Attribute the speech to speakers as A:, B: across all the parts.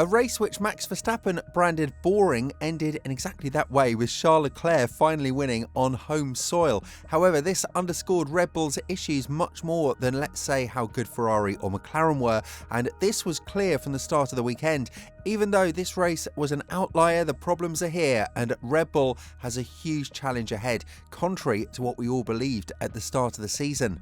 A: A race which Max Verstappen branded boring ended in exactly that way, with Charles Leclerc finally winning on home soil. However, this underscored Red Bull's issues much more than, let's say, how good Ferrari or McLaren were, and this was clear from the start of the weekend. Even though this race was an outlier, the problems are here, and Red Bull has a huge challenge ahead, contrary to what we all believed at the start of the season.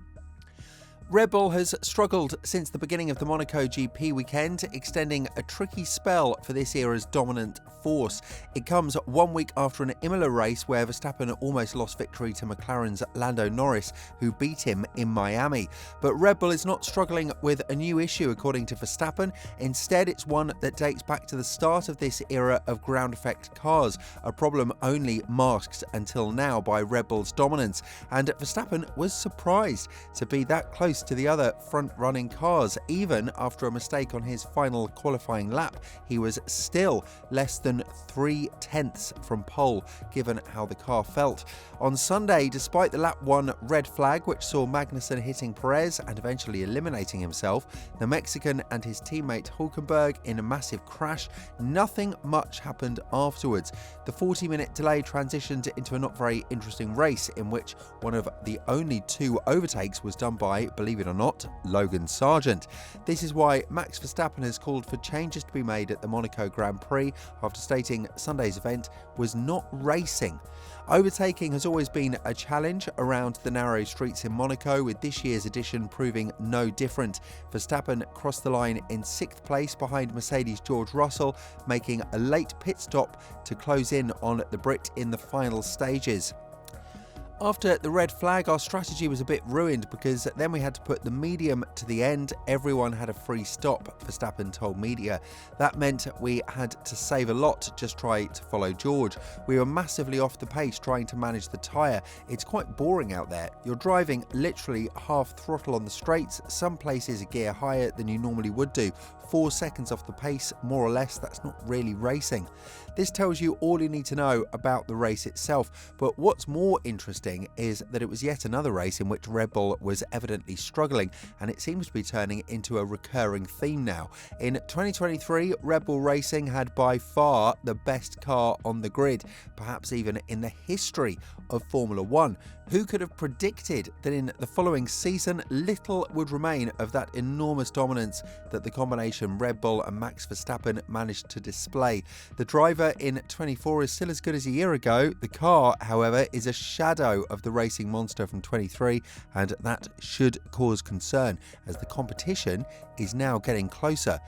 A: Red Bull has struggled since the beginning of the Monaco GP weekend, extending a tricky spell for this era's dominant force. It comes 1 week after an Imola race where Verstappen almost lost victory to McLaren's Lando Norris, who beat him in Miami. But Red Bull is not struggling with a new issue, according to Verstappen. Instead, it's one that dates back to the start of this era of ground effect cars, a problem only masked until now by Red Bull's dominance. And Verstappen was surprised to be that close to the other front-running cars. Even after a mistake on his final qualifying lap, he was still less than 3/10 from pole, given how the car felt. On Sunday, despite the lap 1 red flag, which saw Magnussen hitting Perez and eventually eliminating himself, the Mexican and his teammate Hülkenberg in a massive crash, nothing much happened afterwards. The 40-minute delay transitioned into a not very interesting race, in which one of the only 2 overtakes was done by, believe it or not, Logan Sargent. This is why Max Verstappen has called for changes to be made at the Monaco Grand Prix, after stating Sunday's event was not racing. Overtaking has always been a challenge around the narrow streets in Monaco, with this year's edition proving no different. Verstappen crossed the line in 6th place behind Mercedes' George Russell, making a late pit stop to close in on the Brit in the final stages. After the red flag, our strategy was a bit ruined, because then we had to put the medium to the end. Everyone had a free stop, Verstappen told media. That meant we had to save a lot to just try to follow George. We were massively off the pace trying to manage the tyre. It's quite boring out there. You're driving literally half throttle on the straights, some places a gear higher than you normally would do. 4 seconds off the pace, more or less. That's not really racing. This tells you all you need to know about the race itself, but what's more interesting is that it was yet another race in which Red Bull was evidently struggling, and it seems to be turning into a recurring theme now. In 2023, Red Bull Racing had by far the best car on the grid, perhaps even in the history of Formula 1. Who could have predicted that in the following season, little would remain of that enormous dominance that the combination Red Bull and Max Verstappen managed to display? The driver in 24 is still as good as a year ago. The car, however, is a shadow of the racing monster from 23, and that should cause concern, as the competition is now getting closer.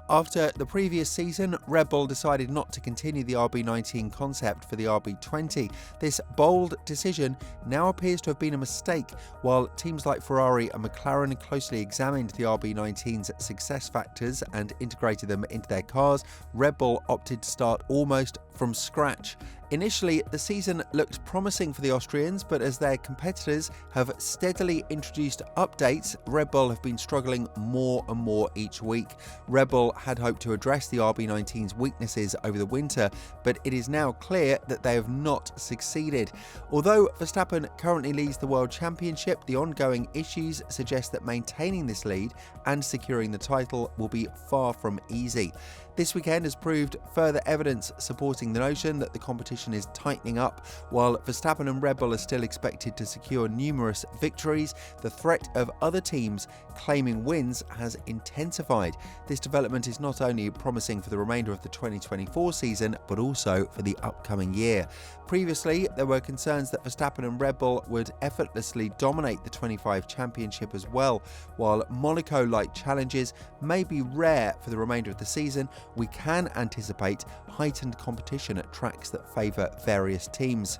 A: After the previous season, Red Bull decided not to continue the RB19 concept for the RB20. This bold decision now appears to have been a mistake. While teams like Ferrari and McLaren closely examined the RB19's success factors and integrated them into their cars, Red Bull opted to start almost from scratch. Initially, the season looked promising for the Austrians, but as their competitors have steadily introduced updates, Red Bull have been struggling more and more each week. Red Bull had hoped to address the RB19's weaknesses over the winter, but it is now clear that they have not succeeded. Although Verstappen currently leads the World Championship, the ongoing issues suggest that maintaining this lead and securing the title will be far from easy. This weekend has proved further evidence supporting the notion that the competition is tightening up. While Verstappen and Red Bull are still expected to secure numerous victories, the threat of other teams claiming wins has intensified. This development is not only promising for the remainder of the 2024 season, but also for the upcoming year. Previously, there were concerns that Verstappen and Red Bull would effortlessly dominate the 25 championship as well. While Monaco-like challenges may be rare for the remainder of the season, we can anticipate heightened competition at tracks that favour various teams.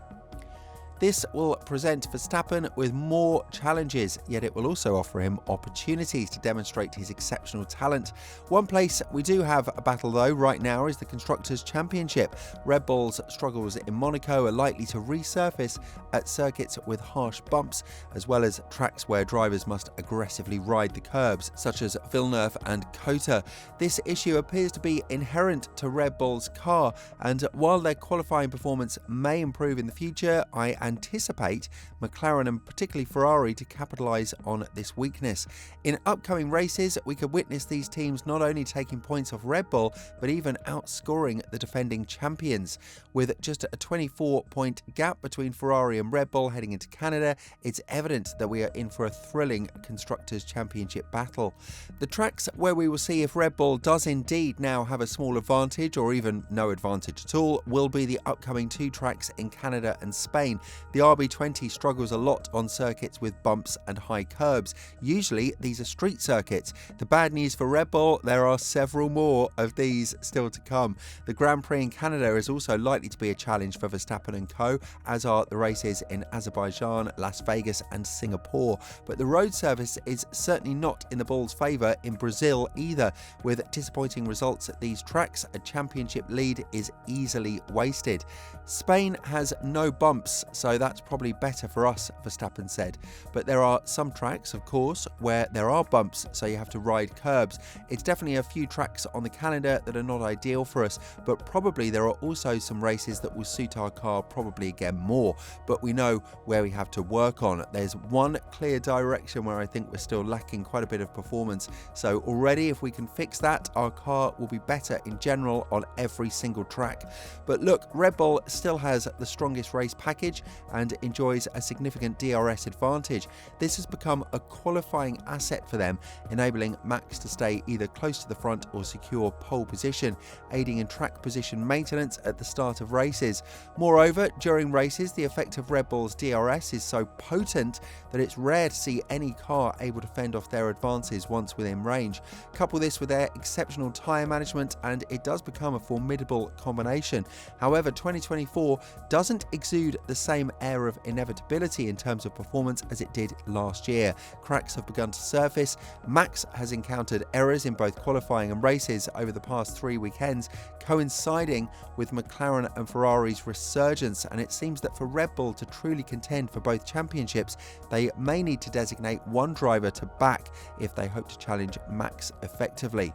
A: This will present Verstappen with more challenges, yet it will also offer him opportunities to demonstrate his exceptional talent. One place we do have a battle though right now is the Constructors' Championship. Red Bull's struggles in Monaco are likely to resurface at circuits with harsh bumps, as well as tracks where drivers must aggressively ride the curbs, such as Villeneuve and Cota. This issue appears to be inherent to Red Bull's car, and while their qualifying performance may improve in the future, I anticipate McLaren and particularly Ferrari to capitalise on this weakness. In upcoming races, we could witness these teams not only taking points off Red Bull, but even outscoring the defending champions. With just a 24-point gap between Ferrari and Red Bull heading into Canada, it's evident that we are in for a thrilling Constructors' Championship battle. The tracks where we will see if Red Bull does indeed now have a small advantage or even no advantage at all will be the upcoming two tracks in Canada and Spain. The RB20 struggles a lot on circuits with bumps and high curbs. Usually these are street circuits. The bad news for Red Bull, there are several more of these still to come. The Grand Prix in Canada is also likely to be a challenge for Verstappen and co, as are the races in Azerbaijan, Las Vegas and Singapore. But the road surface is certainly not in the Bull's favour in Brazil either. With disappointing results at these tracks, a championship lead is easily wasted. Spain has no bumps, so that's probably better for us, Verstappen said. But there are some tracks, of course, where there are bumps, so you have to ride curbs. It's definitely a few tracks on the calendar that are not ideal for us, but probably there are also some races that will suit our car probably again more. But we know where we have to work on. There's one clear direction where I think we're still lacking quite a bit of performance. So already, if we can fix that, our car will be better in general on every single track. But look, Red Bull still has the strongest race package and enjoys a significant DRS advantage. This has become a qualifying asset for them, enabling Max to stay either close to the front or secure pole position, aiding in track position maintenance at the start of races. Moreover, during races, the effect of Red Bull's DRS is so potent that it's rare to see any car able to fend off their advances once within range. Couple this with their exceptional tyre management and it does become a formidable combination. However, 2024 doesn't exude the same air of inevitability in terms of performance as it did last year. Cracks have begun to surface. Max has encountered errors in both qualifying and races over the past 3 weekends, coinciding with McLaren and Ferrari's resurgence, and it seems that for Red Bull to truly contend for both championships, they may need to designate one driver to back if they hope to challenge Max effectively.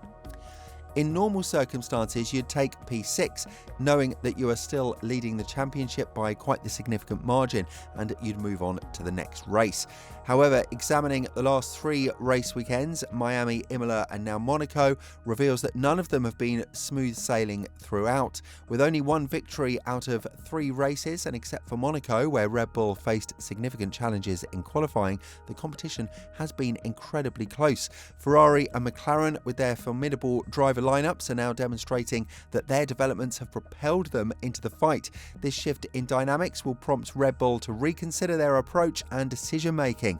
A: In normal circumstances, you'd take P6, knowing that you are still leading the championship by quite the significant margin, and you'd move on to the next race. However, examining the last 3 race weekends, Miami, Imola and now Monaco, reveals that none of them have been smooth sailing throughout. With only 1 victory out of 3 races, and except for Monaco, where Red Bull faced significant challenges in qualifying, the competition has been incredibly close. Ferrari and McLaren, with their formidable driver lineups, are now demonstrating that their developments have propelled them into the fight. This shift in dynamics will prompt Red Bull to reconsider their approach and decision making.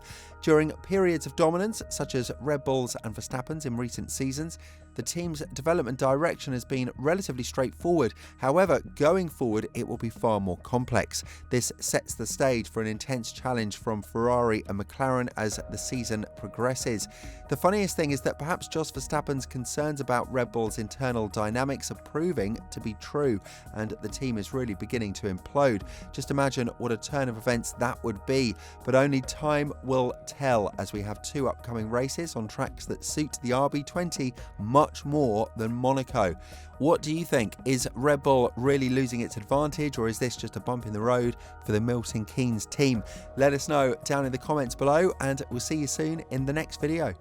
A: During periods of dominance, such as Red Bull's and Verstappen's in recent seasons, the team's development direction has been relatively straightforward. However, going forward, it will be far more complex. This sets the stage for an intense challenge from Ferrari and McLaren as the season progresses. The funniest thing is that perhaps Jos Verstappen's concerns about Red Bull's internal dynamics are proving to be true, and the team is really beginning to implode. Just imagine what a turn of events that would be, but only time will tell, as we have 2 upcoming races on tracks that suit the RB20 much more than Monaco. What do you think? Is Red Bull really losing its advantage, or is this just a bump in the road for the Milton Keynes team? Let us know down in the comments below, and we'll see you soon in the next video.